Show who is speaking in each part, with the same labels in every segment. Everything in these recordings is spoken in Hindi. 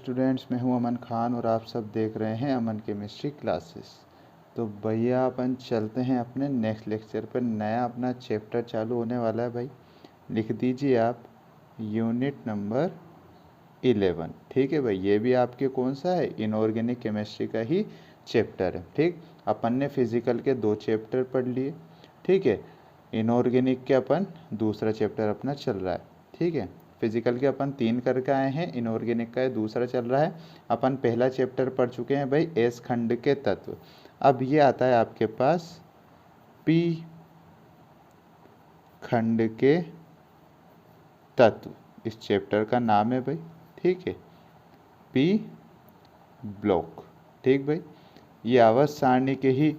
Speaker 1: स्टूडेंट्स, मैं हूं अमन खान और आप सब देख रहे हैं अमन केमिस्ट्री क्लासेस। तो भैया अपन चलते हैं अपने नेक्स्ट लेक्चर पर। नया अपना चैप्टर चालू होने वाला है भाई। लिख दीजिए आप यूनिट नंबर 11। ठीक है भाई, ये भी आपके कौन सा है, इनऑर्गेनिक केमिस्ट्री का ही चैप्टर है। ठीक, अपन ने फिजिकल के 2 चैप्टर पढ़ लिए। ठीक है, इनऑर्गेनिक के अपन दूसरा चैप्टर अपना चल रहा है। ठीक है, फिजिकल के अपन 3 करके आए हैं, इनऑर्गेनिक का दूसरा चल रहा है। अपन पहला चैप्टर पढ़ चुके हैं भाई, एस खंड के तत्व। अब ये आता है आपके पास पी खंड के तत्व, इस चैप्टर का नाम है भाई। ठीक है, पी ब्लॉक। ठीक भाई, ये आवर्त सारणी के ही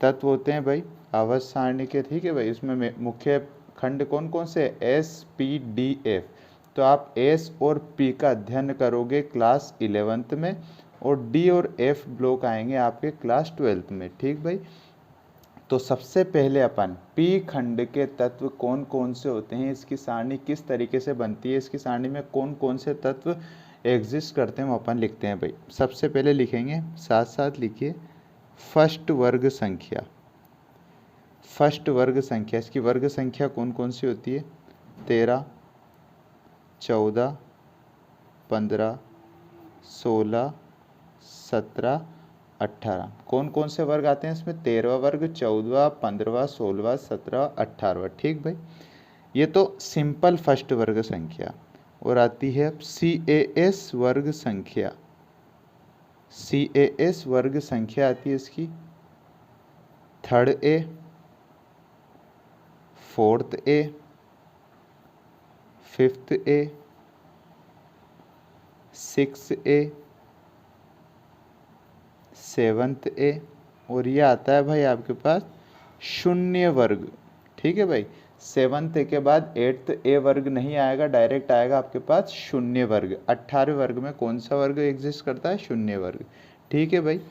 Speaker 1: तत्व होते हैं भाई, आवर्त सारणी के। ठीक है भाई, इसमें मुख्य खंड कौन कौन से, एस पी डी एफ। तो आप एस और पी का अध्ययन करोगे क्लास 11th में, और डी और एफ ब्लॉक आएंगे आपके क्लास 12th में। ठीक भाई, तो सबसे पहले अपन पी खंड के तत्व कौन कौन से होते हैं, इसकी सारणी किस तरीके से बनती है, इसकी सारणी में कौन कौन से तत्व एग्जिस्ट करते हैं, वो अपन लिखते हैं भाई। सबसे पहले लिखेंगे, साथ साथ लिखिए, फर्स्ट वर्ग संख्या। फर्स्ट वर्ग संख्या, इसकी वर्ग संख्या कौन कौन सी होती है, 13, 14, 15, 16, 17, 18। कौन कौन से वर्ग आते हैं इसमें, 13वां वर्ग, 14वां, 15वां, 16वां, 17वां, 18वां। ठीक भाई, ये तो सिंपल फर्स्ट वर्ग संख्या। और आती है अब CAS वर्ग संख्या। CAS वर्ग संख्या आती है इसकी, third A, fourth A, fifth A, six A, seventh A, और ये आता है भाई आपके पास शून्य वर्ग। ठीक है भाई, 7th ए के बाद 8th ए वर्ग नहीं आएगा, डायरेक्ट आएगा आपके पास शून्य वर्ग। 18वें वर्ग में कौन सा वर्ग एग्जिस्ट करता है, शून्य वर्ग। ठीक है भाई,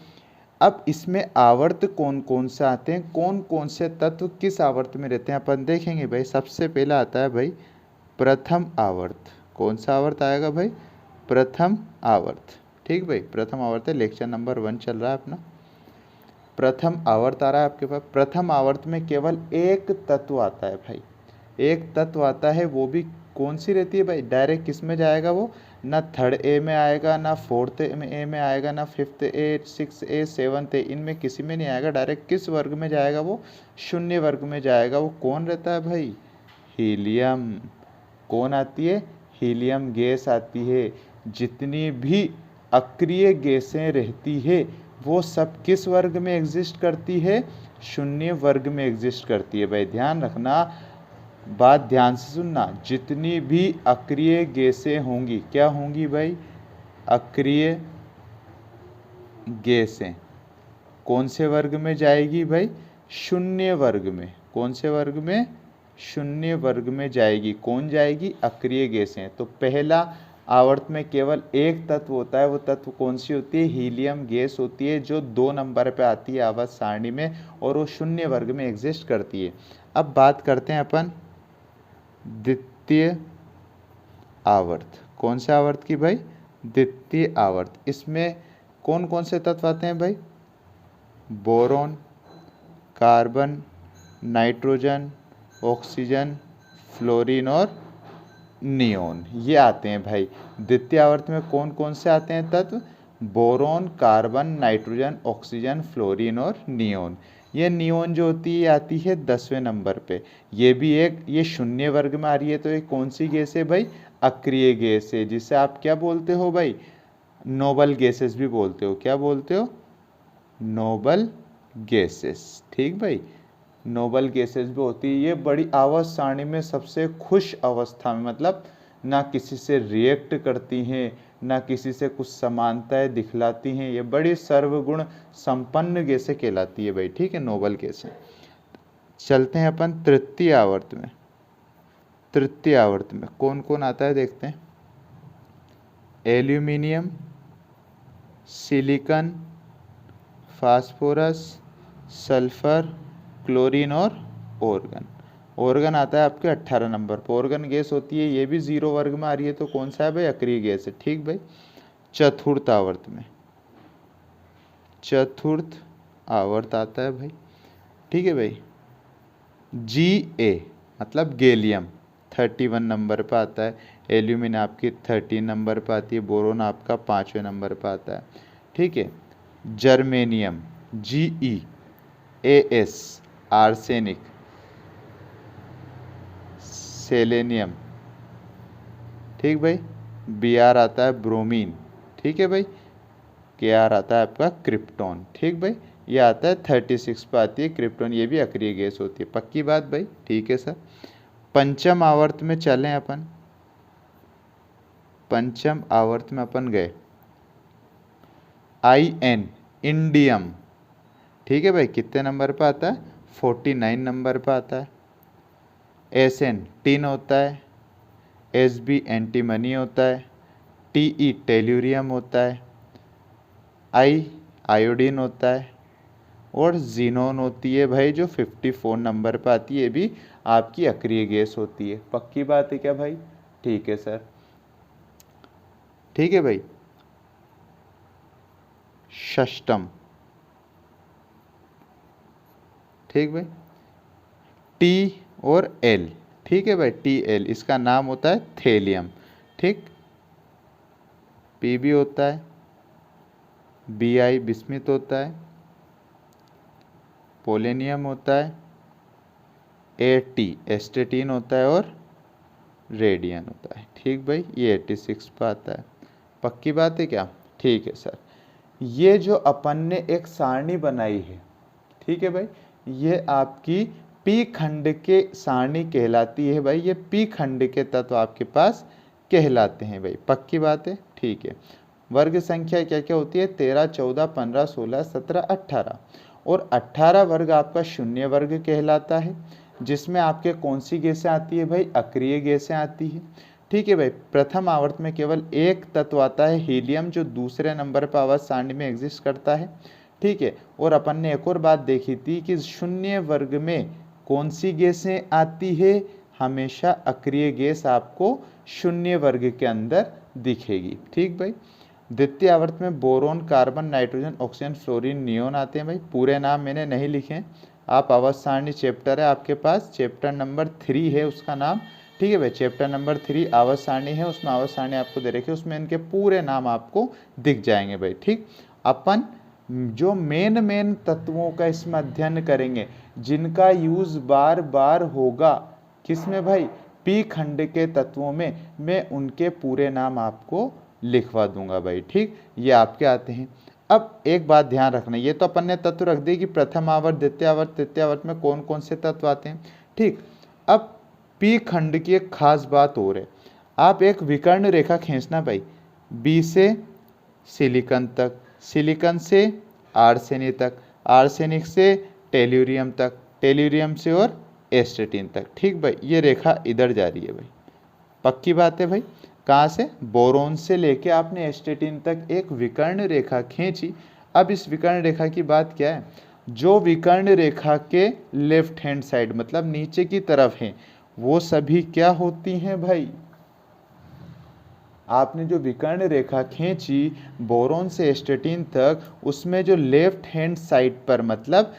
Speaker 1: अब इसमें आवर्त कौन कौन से आते हैं, कौन कौन से तत्व किस आवर्त में रहते हैं, अपन देखेंगे भाई। सबसे पहला आता है भाई प्रथम आवर्त। कौन सा आवर्त आएगा भाई, प्रथम आवर्त। ठीक भाई, प्रथम आवर्त है, लेक्चर नंबर 1 चल रहा है अपना। प्रथम आवर्त आ रहा है आपके पास। प्रथम आवर्त में केवल एक तत्व आता है भाई, एक तत्व आता है, वो भी कौन सी रहती है भाई, डायरेक्ट किस में जाएगा वो, ना थर्ड ए में आएगा, ना फोर्थ ए में आएगा, ना fifth A, six A, seventh A, इनमें किसी में नहीं आएगा। डायरेक्ट किस वर्ग में जाएगा वो, शून्य वर्ग में जाएगा। वो कौन रहता है भाई, हीलियम। कौन आती है, हीलियम गैस आती है। जितनी भी अक्रिय गैसें रहती है वो सब किस वर्ग में एग्जिस्ट करती है, शून्य वर्ग में एग्जिस्ट करती है भाई। ध्यान रखना, बात ध्यान से सुनना, जितनी भी अक्रिय गैसें होंगी, क्या होंगी भाई, अक्रिय गैसें कौन से वर्ग में जाएगी भाई, शून्य वर्ग में। कौन से वर्ग में, शून्य वर्ग में जाएगी। कौन जाएगी, अक्रिय गैसें। तो पहला आवर्त में केवल एक तत्व होता है, वो तत्व कौन सी होती है, हीलियम गैस होती है, जो 2 नंबर पे आती है आवर्त सारणी में, और वो शून्य वर्ग में एग्जिस्ट करती है। अब बात करते हैं अपन द्वितीय आवर्त। कौन से आवर्त की भाई, द्वितीय आवर्त। इसमें कौन कौन से तत्व आते हैं भाई, boron, carbon, nitrogen, oxygen, fluorine और नियोन, ये आते हैं भाई। द्वितीय आवर्त में कौन कौन से आते हैं तत्व, boron, carbon, nitrogen, oxygen, fluorine और नियोन। ये नियोन जो होती है आती है 10वें नंबर पे। ये भी एक, ये शून्य वर्ग में आ रही है, तो ये कौन सी गैस है भाई, अक्रिय गैस है, जिसे आप क्या बोलते हो भाई, नोबल गैसेस भी बोलते हो। क्या बोलते हो, नोबल गैसेस। ठीक भाई, नोबल गैसेस भी होती है। ये बड़ी आवर्त सारणी में सबसे खुश अवस्था में, मतलब ना किसी से रिएक्ट करती हैं, ना किसी से कुछ समानताएं दिखलाती हैं, ये बड़ी सर्वगुण संपन्न गैसें कहलाती है भाई। ठीक है, नोबल गैसें। चलते हैं अपन तृतीय आवर्त में। तृतीय आवर्त में कौन कौन आता है देखते हैं, aluminium, silicon, phosphorus, sulphur, chlorine और ऑर्गन। ऑर्गन आता है आपके 18 नंबर पर। ऑर्गन गैस होती है, ये भी 0 वर्ग में आ रही है, तो कौन सा है भाई, अक्रिय गैस है। ठीक भाई, चतुर्थ आवर्त में, चतुर्थ आवर्त आता है भाई। ठीक है भाई। Ga मतलब गैलियम 31 नंबर पर आता है, एल्यूमिन आपकी 13 नंबर पर आती है, बोरोन आपका 5वें नंबर पर आता है। ठीक है। जर्मेनियम GeAs, आर्सेनिक, सेलेनियम, ठीक भाई। Br आता है ब्रोमीन, ठीक है भाई। Kr आता है आपका क्रिप्टॉन, ठीक भाई। ये आता है 36 पर आती है क्रिप्टॉन, ये भी अक्रिय गैस होती है। पक्की बात भाई, ठीक है सर। पंचम आवर्त में चलें अपन, पंचम आवर्त में अपन गए। In इंडियम, ठीक है भाई, कितने नंबर पर आता है? 49 नंबर पर आता है। Sn टिन होता है, Sb एंटीमनी होता है, Te टेल्यूरियम होता है, I आयोडीन होता है, और जीनोन होती है भाई जो 54 नंबर पर आती है, ये भी आपकी अक्रिय गैस होती है। पक्की बात है क्या भाई? ठीक है सर, ठीक है भाई। षष्टम, ठीक भाई, टी और एल, ठीक है भाई, Tl, इसका नाम होता है थेलियम, ठीक। Pb होता है, Bi बिस्मित होता है, पोलेनियम होता है, At एस्टेटीन होता है, और रेडियन होता है, ठीक भाई। ये 86 पर आता है। पक्की बात है क्या? ठीक है सर। ये जो अपन ने एक सारणी बनाई है, ठीक है भाई, ये आपकी पी खंड के सारणी कहलाती है भाई। ये पी खंड के तत्व आपके पास कहलाते हैं भाई। पक्की बात है, ठीक है। वर्ग संख्या क्या क्या होती है? 13, 14, 15, 16, 17, 18, और 18 वर्ग आपका शून्य वर्ग कहलाता है, जिसमें आपके कौन सी गैसें आती है भाई? अक्रिय गैसें आती है, ठीक है भाई। प्रथम आवर्त में केवल एक तत्व आता है, हीलियम, जो दूसरे नंबर पर आवर्त सारणी में एग्जिस्ट करता है, ठीक है। और अपन ने एक और बात देखी थी कि शून्य वर्ग में कौन सी गैसें आती है? हमेशा अक्रिय गैस आपको शून्य वर्ग के अंदर दिखेगी, ठीक भाई। द्वितीय आवर्त में boron, carbon, nitrogen, oxygen, fluorine, neon आते हैं भाई। पूरे नाम मैंने नहीं लिखे, आप आवर्त सारणी चैप्टर है आपके पास, चैप्टर नंबर 3 है उसका नाम, ठीक है भाई। चैप्टर नंबर 3 आवर्त सारणी है, उसमें आवर्त सारणी आपको दे रखी है, उसमें इनके पूरे नाम आपको दिख जाएंगे भाई, ठीक। अपन जो मेन तत्वों का इसमें अध्ययन करेंगे, जिनका यूज बार बार होगा, किसमें भाई? पी खंड के तत्वों में, मैं उनके पूरे नाम आपको लिखवा दूंगा भाई, ठीक। ये आपके आते हैं। अब एक बात ध्यान रखना, ये तो अपन ने तत्व रख दिए कि प्रथम आवर्त, द्वितीय आवर्त, तृतीय आवर्त में कौन कौन से तत्व आते हैं, ठीक। अब पी खंड की एक खास बात और है, आप एक विकर्ण रेखा खींचना भाई, बी से सिलिकॉन तक, सिलिकॉन से आर्सेनिक तक, आर्सेनिक से टेल्यूरियम तक, टेल्यूरियम से और एस्टेटिन तक, ठीक भाई। ये रेखा इधर जा रही है भाई। पक्की बात है भाई। कहाँ से? बोरोन से लेके आपने एस्टेटिन तक एक विकर्ण रेखा खींची। अब इस विकर्ण रेखा की बात क्या है? जो विकर्ण रेखा के लेफ्ट हैंड साइड, मतलब नीचे की तरफ है, वो सभी क्या होती हैं भाई? आपने जो विकर्ण रेखा खींची बोरोन से एस्टेटिन तक, उसमें जो लेफ्ट हैंड साइड पर, मतलब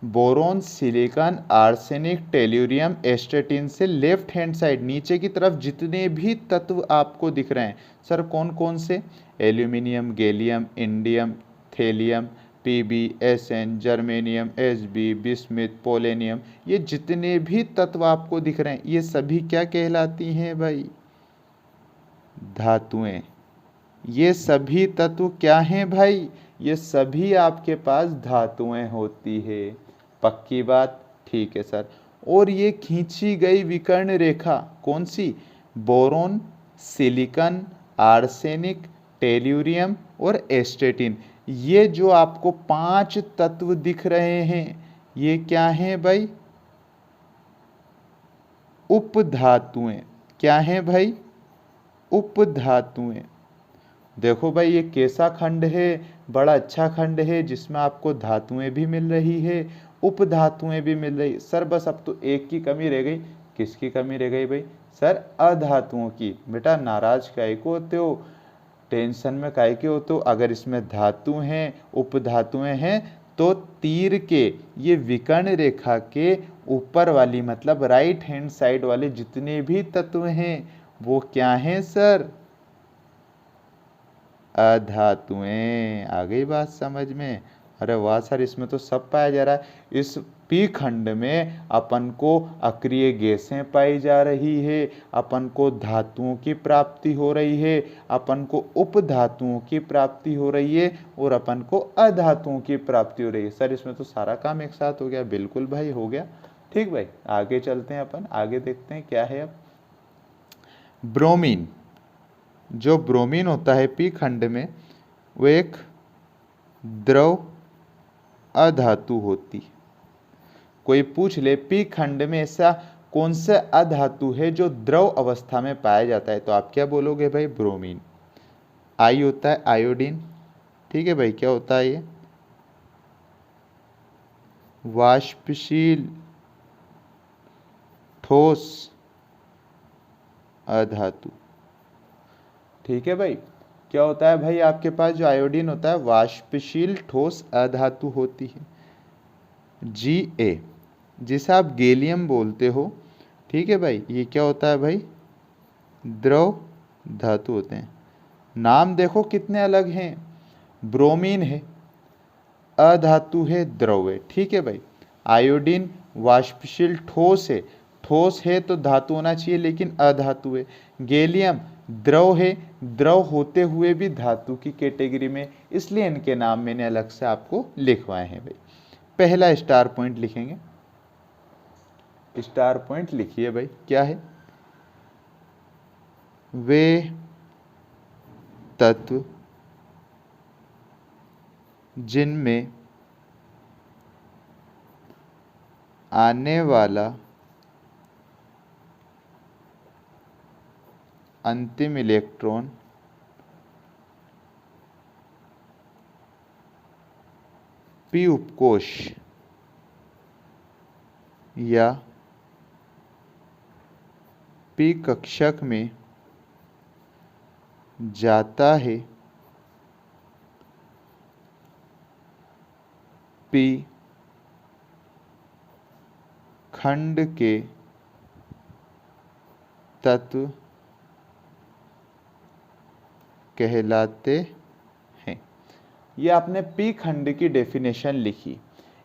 Speaker 1: बोरोन, सिलिकॉन, आर्सेनिक, टेल्यूरियम, एस्टेटिन से लेफ्ट हैंड साइड नीचे की तरफ जितने भी तत्व आपको दिख रहे हैं सर, कौन कौन से? Aluminium, gallium, indium, thallium, Pb, Sn, germanium, Hb, bismuth, polonium, ये जितने भी तत्व आपको दिख रहे हैं, ये सभी क्या कहलाती हैं भाई? धातुएं। ये सभी तत्व क्या हैं भाई? ये सभी आपके पास धातुएं होती है। पक्की बात, ठीक है सर। और ये खींची गई विकर्ण रेखा कौन सी? बोरोन, सिलिकॉन, आर्सेनिक, टेल्यूरियम और एस्टेटिन, ये जो आपको 5 तत्व दिख रहे हैं, ये क्या हैं भाई? उपधातुएं। क्या हैं भाई? उपधातुएं। देखो भाई, ये कैसा खंड है? बड़ा अच्छा खंड है, जिसमें आपको धातुएं भी मिल रही है, उपधातुएं भी मिल रही। सर बस अब तो एक की कमी रह गई। किसकी कमी रह गई भाई? सर अधातुओं की। बेटा नाराज काहे को होते हो? टेंशन में काहे के हो, तो अगर इसमें धातु हैं, उपधातुएं हैं, तो तीर के ये विकर्ण रेखा के ऊपर वाली मतलब राइट हैंड साइड वाले जितने भी तत्व हैं वो क्या हैं सर? अधातुएं। आ गई बात समझ में? अरे वाह सर, इसमें तो सब पाया जा रहा है। इस पी खंड में अपन को अक्रिय गैसें पाई जा रही है, अपन को धातुओं की प्राप्ति हो रही है, अपन को उपधातुओं की प्राप्ति हो रही है और अपन को अधातुओं की प्राप्ति हो रही है। सर इसमें तो सारा काम एक साथ हो गया। बिल्कुल भाई, हो गया। ठीक भाई, आगे चलते हैं, अपन आगे देखते हैं क्या है अब। ब्रोमीन। जो ब्रोमीन होता है पी खंड में, वो एक द्रव अधातु होती। कोई पूछ ले पी खंड में ऐसा कौन सा अधातु है जो द्रव अवस्था में पाया जाता है, तो आप क्या बोलोगे भाई? ब्रोमीन। आई होता है आयोडीन। ठीक है भाई, क्या होता है ये? वाष्पशील ठोस अधातु। ठीक है भाई, क्या होता है भाई? आपके पास जो आयोडीन होता है वाष्पशील ठोस अधातु होती है। Ga, जिसे आप गैलियम बोलते हो, ठीक है भाई, ये क्या होता है भाई? द्रव धातु होते हैं। नाम देखो कितने अलग हैं। ब्रोमीन है अधातु है, द्रव है। ठीक है भाई, आयोडीन वाष्पशील ठोस है, ठोस है तो धातु होना चाहिए लेकिन अधातु है। गैलियम द्रव है, द्रव होते हुए भी धातु की कैटेगरी में, इसलिए इनके नाम मैंने अलग से आपको लिखवाए हैं भाई। पहला स्टार पॉइंट लिखेंगे। स्टार पॉइंट लिखिए भाई, क्या है? वे तत्व जिनमें आने वाला अंतिम इलेक्ट्रॉन पी उपकोष या पी कक्षक में जाता है, पी खंड के तत्व कहलाते हैं। ये आपने पी खंड की डेफिनेशन लिखी।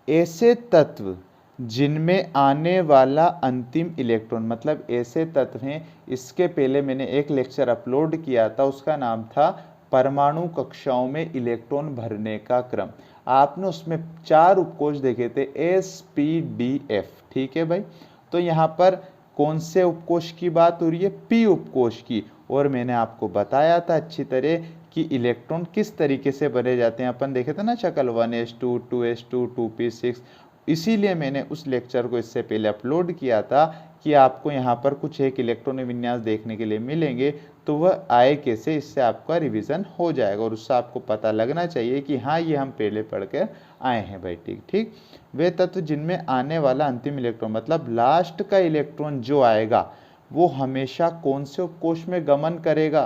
Speaker 1: ऐसे तत्व जिनमें आने वाला अंतिम इलेक्ट्रॉन, मतलब ऐसे तत्व हैं, इसके पहले मैंने एक लेक्चर अपलोड किया था, उसका नाम था परमाणु कक्षाओं में इलेक्ट्रॉन भरने का क्रम। आपने उसमें 4 उपकोष देखे थे, SPDF। ठीक है भाई, तो यहाँ पर कौन से उपकोष की बात हो रही है? पी उपकोष की। और मैंने आपको बताया था अच्छी तरह कि इलेक्ट्रॉन किस तरीके से भरे जाते हैं। अपन देखे थे ना शक्ल 1s2, 2s2, 2p6। इसीलिए मैंने उस लेक्चर को इससे पहले अपलोड किया था कि आपको यहाँ पर कुछ एक इलेक्ट्रॉन विन्यास देखने के लिए मिलेंगे, तो वह आए कैसे, इससे आपका रिवीजन हो जाएगा और उससे आपको पता लगना चाहिए कि हाँ ये हम पहले पढ़ कर आए हैं भाई। ठीक ठीक, वे तत्व जिनमें आने वाला अंतिम इलेक्ट्रॉन, मतलब लास्ट का इलेक्ट्रॉन जो आएगा वो हमेशा कौन से उपकोष में गमन करेगा?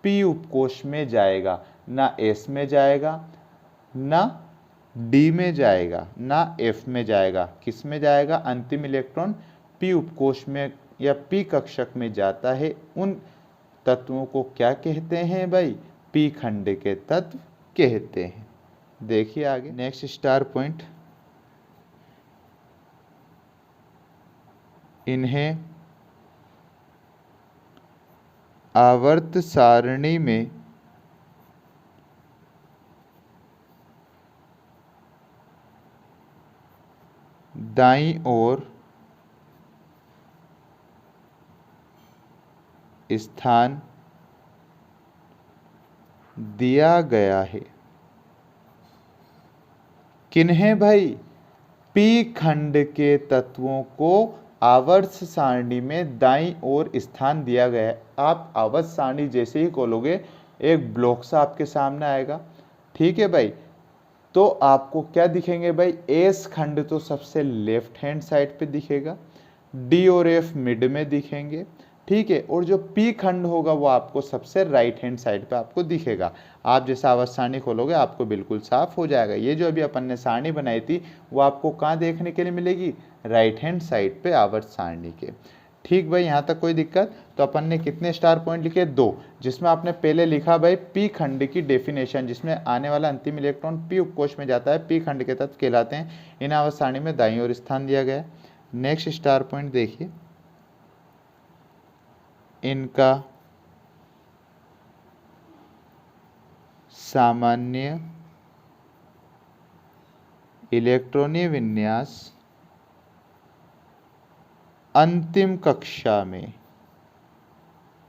Speaker 1: पी उपकोष में जाएगा, ना एस में जाएगा, ना डी में जाएगा, ना एफ में जाएगा। किस में जाएगा? अंतिम इलेक्ट्रॉन पी उपकोष में या पी कक्षक में जाता है। उन तत्वों को क्या कहते हैं भाई? पी खंड के तत्व कहते हैं। देखिए आगे नेक्स्ट स्टार पॉइंट। इन्हें आवर्त सारणी में दाईं ओर स्थान दिया गया है। किन्हें भाई? पी खंड के तत्वों को आवर्त सारणी में दाईं ओर स्थान दिया गया है। आप आवर्त सारणी जैसे ही खोलोगे एक ब्लॉक सा आपके सामने आएगा। ठीक है भाई, तो आपको क्या दिखेंगे भाई? एस खंड तो सबसे लेफ्ट हैंड साइड पे दिखेगा, डी और एफ मिड में दिखेंगे, ठीक है। और जो पी खंड होगा वो आपको सबसे राइट हैंड साइड पे आपको दिखेगा। आप जैसे आवर्त सारणी खोलोगे आपको बिल्कुल साफ हो जाएगा। ये जो अभी अपन ने सारणी बनाई थी वो आपको कहाँ देखने के लिए मिलेगी, राइट हैंड साइड पे आवर्त सारणी के। ठीक भाई, यहाँ तक कोई दिक्कत? तो अपन ने कितने स्टार पॉइंट लिखे, 2, जिसमें आपने पहले लिखा भाई पी खंड की डेफिनेशन, जिसमें आने वाला अंतिम इलेक्ट्रॉन पी उपकोष में जाता है, पी खंड के तत्व कहलाते हैं। इन आवर्त सारणी में दाईं ओर स्थान दिया गया है। नेक्स्ट स्टार पॉइंट देखिए, इनका सामान्य इलेक्ट्रॉनीय विन्यास अंतिम कक्षा में,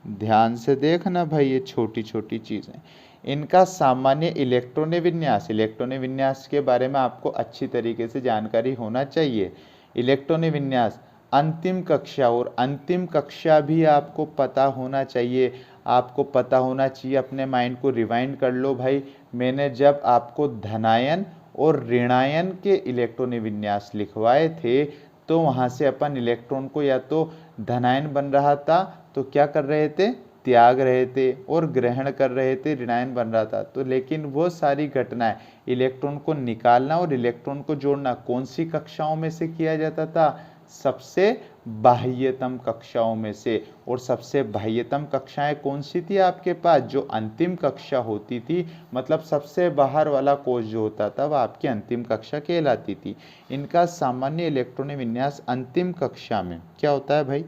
Speaker 1: ध्यान से देखना भाई ये छोटी छोटी चीजें, इनका सामान्य इलेक्ट्रॉनीय विन्यास, इलेक्ट्रॉनीय विन्यास के बारे में आपको अच्छी तरीके से जानकारी होना चाहिए। इलेक्ट्रॉनीय विन्यास अंतिम कक्षा, और अंतिम कक्षा भी आपको पता होना चाहिए। आपको पता होना चाहिए, अपने माइंड को रिवाइंड कर लो भाई। मैंने जब आपको धनायन और ऋणायन के इलेक्ट्रॉनीय विन्यास लिखवाए थे तो वहाँ से अपन इलेक्ट्रॉन को या तो धनायन बन रहा था तो क्या कर रहे थे, त्याग रहे थे, और ग्रहण कर रहे थे, ऋणायन बन रहा था। तो लेकिन वो सारी घटनाएं, इलेक्ट्रॉन को निकालना और इलेक्ट्रॉन को जोड़ना कौन सी कक्षाओं में से किया जाता था, सबसे बाह्यतम कक्षाओं में से। और सबसे बाह्यतम कक्षाएं कौन सी थी आपके पास, जो अंतिम कक्षा होती थी, मतलब सबसे बाहर वाला कोश जो होता था वह आपकी अंतिम कक्षा कहलाती थी। इनका सामान्य इलेक्ट्रॉनिक विन्यास अंतिम कक्षा में क्या होता है भाई,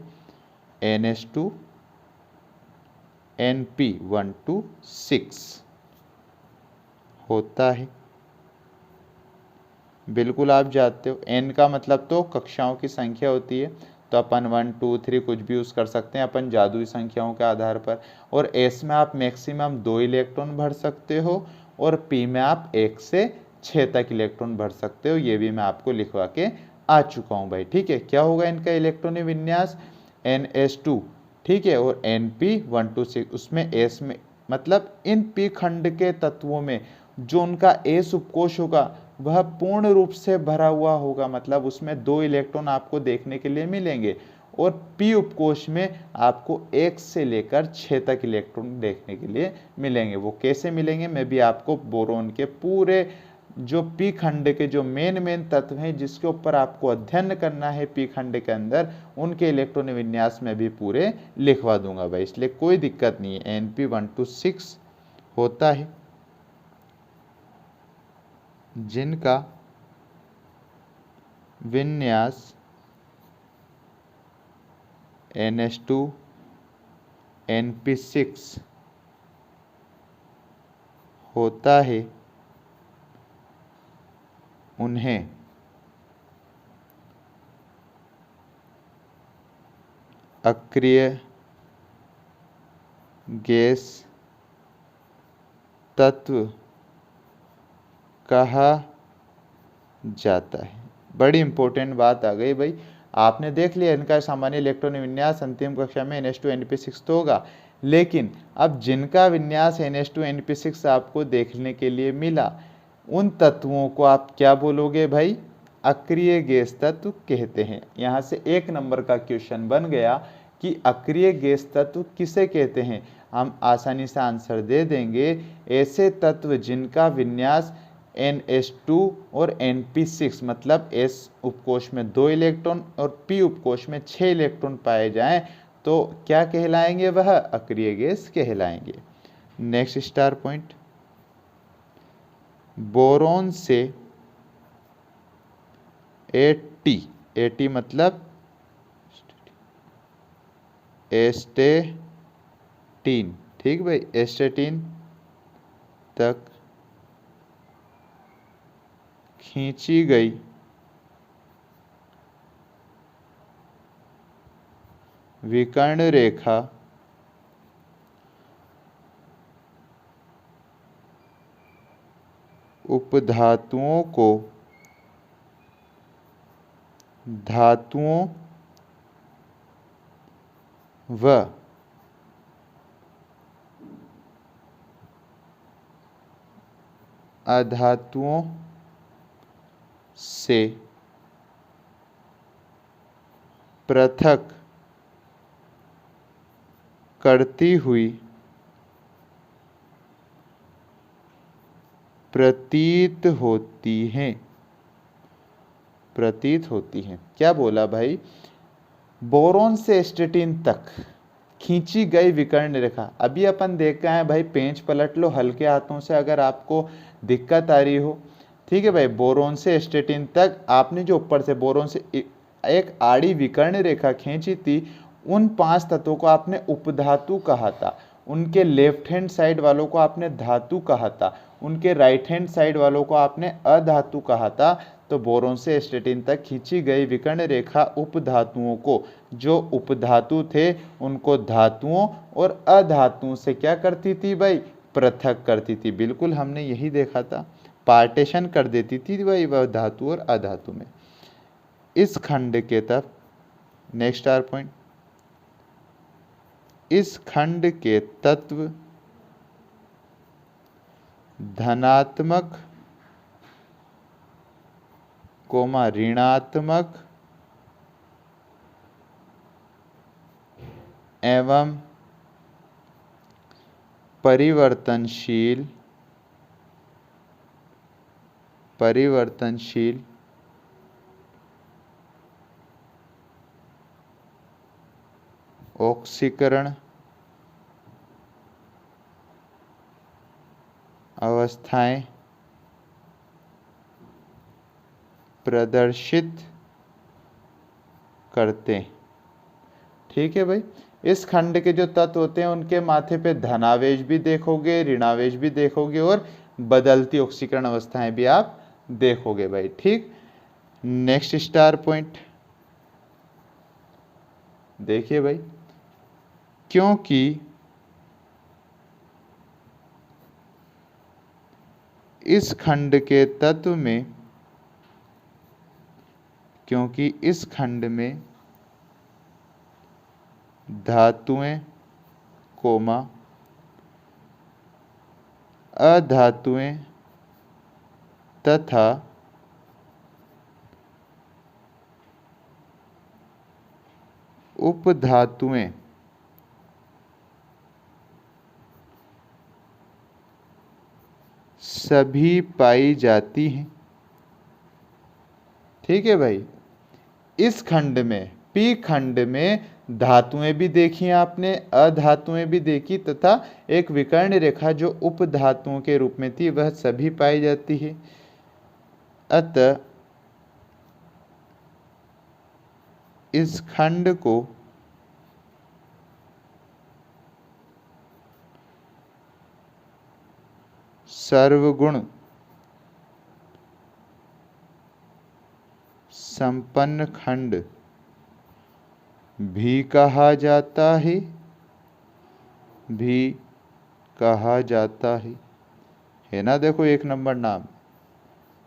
Speaker 1: NH2 Np126 होता है। बिल्कुल आप जानते हो, n का मतलब तो कक्षाओं की संख्या होती है, तो अपन 1 2 3 कुछ भी यूज कर सकते हैं अपन जादुई संख्याओं के आधार पर। और s में आप मैक्सिमम 2 इलेक्ट्रॉन भर सकते हो, और p में आप 1 से 6 तक इलेक्ट्रॉन भर सकते हो। ये भी मैं आपको लिखवा के आ चुका हूँ भाई। ठीक है, क्या होगा इनका इलेक्ट्रॉनिक विन्यास, NH2, ठीक है, और Np126, उसमें s में मतलब इन p खंड के तत्वों में जो उनका s उपकोष होगा वह पूर्ण रूप से भरा हुआ होगा, मतलब उसमें 2 इलेक्ट्रॉन आपको देखने के लिए मिलेंगे, और p उपकोष में आपको 1 से लेकर 6 तक इलेक्ट्रॉन देखने के लिए मिलेंगे। वो कैसे मिलेंगे मैं भी आपको बोरोन के पूरे जो p खंड के जो मेन तत्व हैं जिसके ऊपर आपको अध्ययन करना है p खंड के अंदर, उनके इलेक्ट्रॉन विन्यास में भी पूरे लिखवा दूंगा भाई, इसलिए कोई दिक्कत नहीं है। Np126 होता है, जिनका विन्यास NH2 Np6 होता है, उन्हें अक्रिय गैस तत्व कहा जाता है। बड़ी इंपॉर्टेंट बात आ गई भाई, आपने देख लिया इनका सामान्य इलेक्ट्रॉन विन्यास अंतिम कक्षा में NH2 Np6 तो होगा, लेकिन अब जिनका विन्यास NH2 Np6 आपको देखने के लिए मिला, उन तत्वों को आप क्या बोलोगे भाई, अक्रिय गैस तत्व कहते हैं। यहाँ से 1 नंबर का क्वेश्चन बन गया कि अक्रिय गैस तत्व किसे कहते हैं। हम आसानी से आंसर दे देंगे, ऐसे तत्व जिनका विन्यास NH2 और Np6 मतलब S उपकोष में 2 इलेक्ट्रॉन और P उपकोष में 6 इलेक्ट्रॉन पाए जाएं तो क्या कहलाएंगे, वह अक्रिय गैस कहलाएंगे। नेक्स्ट स्टार पॉइंट, बोरोन से AT मतलब एस्टेटीन, ठीक भाई, एस्टेटीन तक खींची गई विकर्ण रेखा उपधातुओं को धातुओं व अधातुओं से पृथक करती हुई प्रतीत होती हैं। प्रतीत होती हैं क्या बोला भाई? बोरोन से स्टेटिन तक खींची गई विकर्ण रेखा। अभी अपन देख के आए भाई, पेंच पलट लो हल्के हाथों से अगर आपको दिक्कत आ रही हो। ठीक है भाई, बोरोन से स्टेटिन तक आपने जो ऊपर से बोरोन से एक आड़ी विकर्ण रेखा खींची थी, उन 5 तत्वों को आपने उपधातु कहा था। उनके लेफ्ट हैंड साइड वालों को आपने धातु कहा था, उनके राइट हैंड साइड वालों को आपने अधातु कहा था। तो बोरोन से स्टेटिन तक खींची गई विकर्ण रेखा उपधातुओं को, जो उपधातु थे उनको धातुओं और अधातुओं से क्या करती थी भाई? पृथक करती थी। बिल्कुल हमने यही देखा था, पार्टीशन कर देती थी भाई वह धातु और अधातु में। इस खंड के तत्व, नेक्स्ट आर पॉइंट, इस खंड के तत्व धनात्मक कोमा ऋणात्मक एवं परिवर्तनशील ऑक्सीकरण अवस्थाएं प्रदर्शित करते। ठीक है भाई, इस खंड के जो तत्व होते हैं उनके माथे पे धनावेश भी देखोगे, ऋणावेश भी देखोगे और बदलती ऑक्सीकरण अवस्थाएं भी आप देखोगे भाई। ठीक, नेक्स्ट स्टार पॉइंट देखिए भाई, क्योंकि इस खंड के तत्व में, क्योंकि इस खंड में धातुएं कोमा अधातुएं तथा उपधातुएं सभी पाई जाती हैं। ठीक है भाई, इस खंड में, पी खंड में धातुएं भी देखी आपने, अधातुएं भी देखी, तथा एक विकर्ण रेखा जो उपधातुओं के रूप में थी वह सभी पाई जाती है। अतः इस खंड को सर्वगुण संपन्न खंड भी कहा जाता है ना। देखो एक नंबर नाम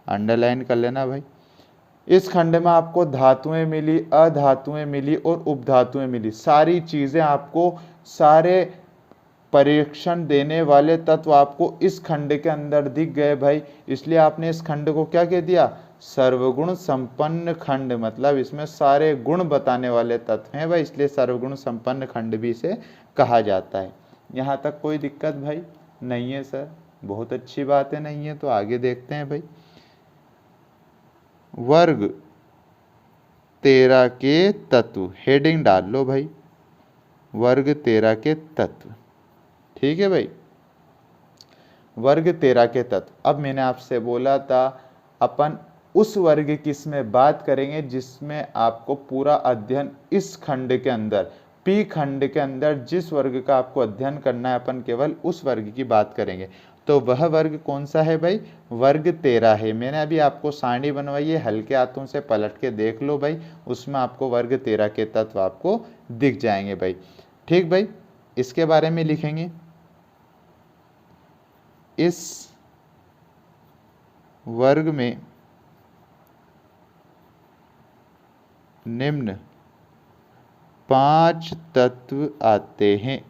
Speaker 1: अंडरलाइन कर लेना भाई। इस खंड में आपको धातुएं मिली, अधातुएं मिली और उपधातुएं मिली। सारी चीजें आपको, सारे परीक्षण देने वाले तत्व आपको इस खंड के अंदर दिख गए भाई। इसलिए आपने इस खंड को क्या कह दिया? सर्वगुण संपन्न खंड। मतलब इसमें सारे गुण बताने वाले तत्व हैं भाई, इसलिए सर्वगुण संपन्न खंड भी इसे कहा जाता है। यहाँ तक कोई दिक्कत भाई नहीं है सर? बहुत अच्छी बात है, नहीं है तो आगे देखते हैं भाई। वर्ग 13 के तत्व, हेडिंग डाल लो भाई, वर्ग 13 के तत्व। ठीक है भाई, वर्ग 13 के तत्व। अब मैंने आपसे बोला था अपन उस वर्ग की इसमें बात करेंगे जिसमें आपको पूरा अध्ययन इस खंड के अंदर, पी खंड के अंदर जिस वर्ग का आपको अध्ययन करना है, अपन केवल उस वर्ग की बात करेंगे। तो वह वर्ग कौन सा है भाई? वर्ग 13 है। मैंने अभी आपको सारणी बनवाई है, हल्के हाथों से पलट के देख लो भाई, उसमें आपको वर्ग 13 के तत्व आपको दिख जाएंगे भाई। ठीक भाई, इसके बारे में लिखेंगे, इस वर्ग में निम्न 5 तत्व आते हैं।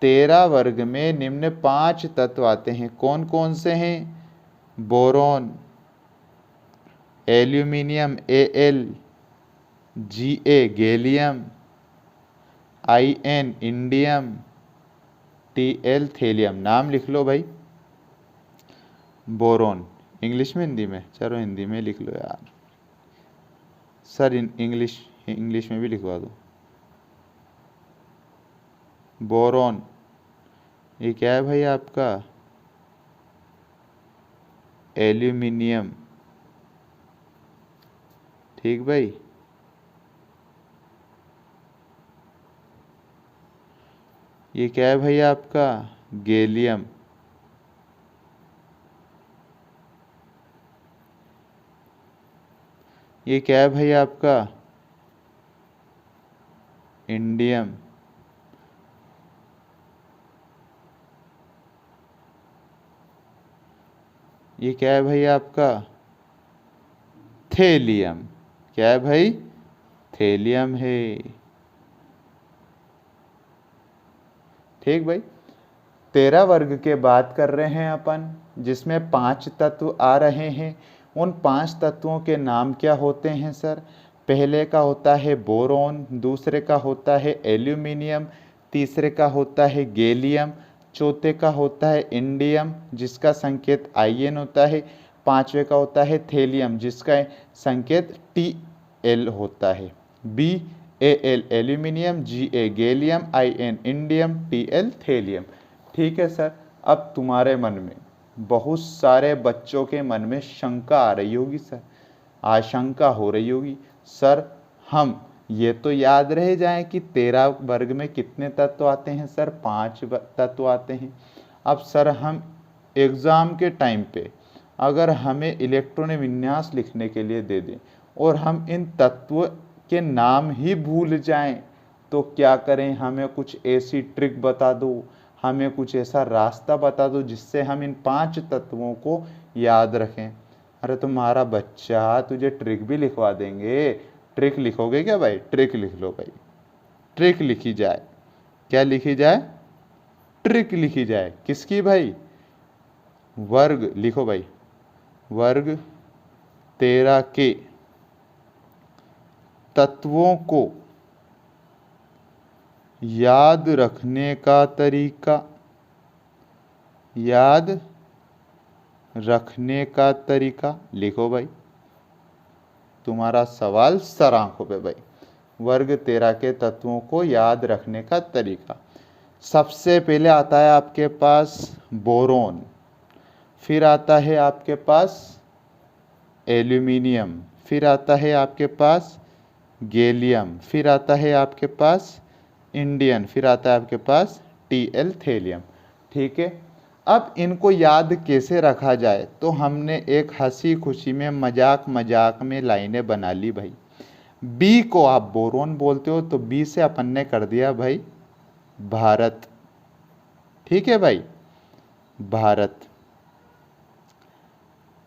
Speaker 1: 13 वर्ग में निम्न 5 तत्व आते हैं। कौन कौन से हैं? Boron, aluminium Al, Ga gallium, In indium, Tl thallium. नाम लिख लो भाई। बोरोन, इंग्लिश में हिंदी में, चलो हिंदी में लिख लो यार सर, इंग्लिश में भी लिखवा दो। बोरोन ये क्या है भाई आपका? एल्यूमिनियम। ठीक भाई। ये क्या है भाई आपका? गैलियम। ये क्या है भाई आपका? इंडियम। ये क्या है भाई आपका? थेलियम। क्या है भाई? थेलियम है। ठीक भाई। 13 वर्ग के बात कर रहे हैं अपन, जिसमें 5 तत्व आ रहे हैं। उन 5 तत्वों के नाम क्या होते हैं सर? पहले का होता है बोरोन, दूसरे का होता है एल्यूमिनियम, तीसरे का होता है गैलियम, चौथे का होता है इंडियम जिसका संकेत In होता है, पांचवे का होता है थेलियम जिसका संकेत Tl होता है। Bal aluminium, Ga gallium, In indium, Tl thallium. ठीक है सर। अब तुम्हारे मन में, बहुत सारे बच्चों के मन में शंका आ रही होगी सर, आशंका हो रही होगी सर, हम ये तो याद रह जाए कि 13 वर्ग में कितने तत्व आते हैं सर? 5 तत्व आते हैं। अब सर हम एग्ज़ाम के टाइम पे अगर हमें इलेक्ट्रॉन विन्यास लिखने के लिए दे दें और हम इन तत्वों के नाम ही भूल जाएं तो क्या करें? हमें कुछ ऐसी ट्रिक बता दो, हमें कुछ ऐसा रास्ता बता दो जिससे हम इन 5 तत्वों को याद रखें। अरे तुम्हारा बच्चा, तुझे ट्रिक भी लिखवा देंगे। ट्रिक लिखोगे क्या भाई? ट्रिक लिख लो भाई। ट्रिक लिखी जाए। क्या लिखी जाए? ट्रिक लिखी जाए। किसकी भाई? वर्ग लिखो भाई। वर्ग 13 के तत्वों को याद रखने का तरीका, याद रखने का तरीका लिखो भाई। तुम्हारा सवाल सर आंखों पे भाई। वर्ग 13 के तत्वों को याद रखने का तरीका। सबसे पहले आता है आपके पास बोरोन, फिर आता है आपके पास एल्यूमिनियम, फिर आता है आपके पास गैलियम, फिर आता है आपके पास इंडियम, फिर आता है आपके पास Tl थेलियम। ठीक है। अब इनको याद कैसे रखा जाए? तो हमने एक हंसी खुशी में मजाक मजाक में लाइनें बना ली भाई। बी को आप बोरोन बोलते हो तो बी से अपन ने कर दिया भाई भारत। ठीक है भाई, भारत।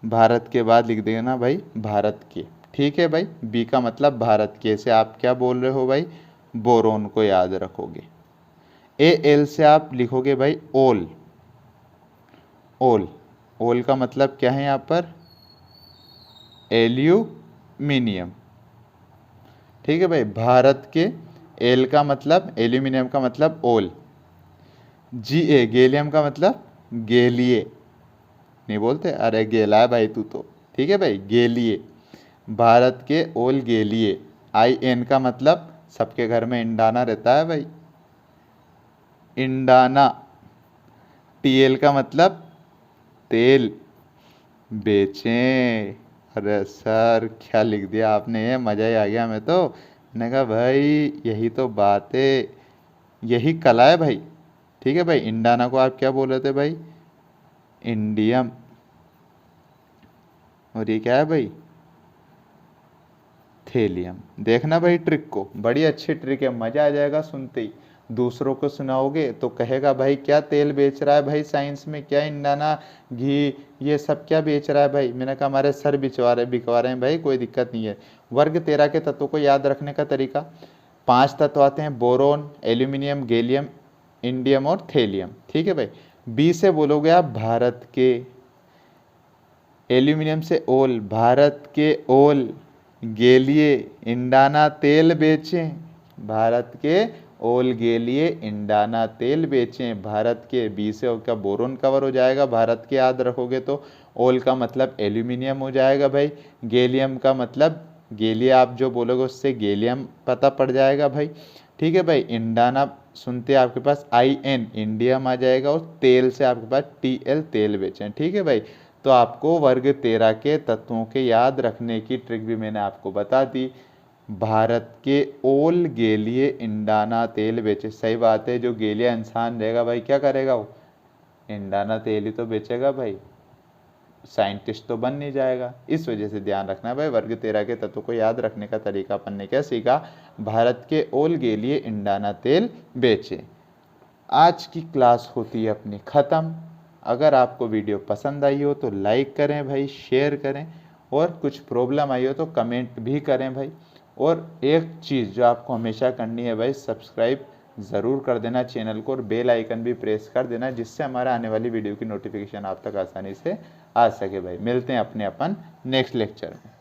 Speaker 1: भारत के बाद लिख देना भाई भारत के। ठीक है भाई। बी का मतलब भारत के से आप क्या बोल रहे हो भाई? बोरोन को याद रखोगे। एल से आप लिखोगे भाई ओल। ओल, ओल का मतलब क्या है यहाँ पर? एल्यूमिनियम। ठीक है भाई। भारत के एल का मतलब, एल्यूमिनियम का मतलब ओल। Ga गैलियम का मतलब गैलिए। नहीं बोलते? अरे गेला है भाई तू तो। ठीक है भाई, गैलिए। भारत के ओल गैलिए। In का मतलब सबके घर में इंडाना रहता है भाई, इंडाना। Tl का मतलब तेल, बेचें। अरे सर क्या लिख दिया आपने, ये मज़ा ही आ गया हमें तो। मैंने कहा भाई यही तो बात है, यही कला है भाई। ठीक है भाई। इंडाना को आप क्या बोल रहे थे भाई? इंडियम। और ये क्या है भाई? थेलियम। देखना भाई ट्रिक को, बड़ी अच्छी ट्रिक है, मज़ा आ जाएगा सुनते ही। दूसरों को सुनाओगे तो कहेगा भाई क्या तेल बेच रहा है भाई साइंस में, क्या इंडाना घी ये सब क्या बेच रहा है भाई। मैंने कहा हमारे सर बिकवा रहे हैं भाई, कोई दिक्कत नहीं है। वर्ग 13 के तत्वों को याद रखने का तरीका। 5 तत्व आते हैं बोरोन, एल्यूमिनियम, गैलियम, इंडियम और थेलियम। ठीक है भाई। बी से बोलोगे आप भारत के, एल्यूमिनियम से ओल, भारत के ओल, गेलिए इंडाना तेल बेचें, भारत के ओल गेलिए इंडाना तेल बेचें, भारत के बी से का बोरोन कवर हो जाएगा, भारत के याद रखोगे तो ओल का मतलब एल्यूमिनियम हो जाएगा भाई, गैलियम का मतलब गैलिया आप जो बोलोगे उससे गैलियम पता पड़ जाएगा भाई। ठीक है भाई, इंडाना सुनते आपके पास IN इंडियम आ जाएगा और तेल से आपके पास TL तेल बेचें। ठीक है भाई, तो आपको वर्ग 13 के तत्वों के याद रखने की ट्रिक भी मैंने आपको बता दी। भारत के ओल गेलिए इंडाना तेल बेचे, सही बात है, जो गेलिया इंसान रहेगा भाई क्या करेगा, वो इंडाना तेल ही तो बेचेगा भाई, साइंटिस्ट तो बन नहीं जाएगा। इस वजह से ध्यान रखना है भाई, वर्ग 13 के तत्वों को याद रखने का तरीका अपन ने क्या सीखा, भारत के ओल गेलिए इंडाना तेल बेचे। आज की क्लास होती है अपनी ख़त्म। अगर आपको वीडियो पसंद आई हो तो लाइक करें भाई, शेयर करें, और कुछ प्रॉब्लम आई हो तो कमेंट भी करें भाई। और एक चीज़ जो आपको हमेशा करनी है भाई, सब्सक्राइब ज़रूर कर देना चैनल को और बेल आइकन भी प्रेस कर देना, जिससे हमारा आने वाली वीडियो की नोटिफिकेशन आप तक आसानी से आ सके भाई। मिलते हैं अपने अपन नेक्स्ट लेक्चर में।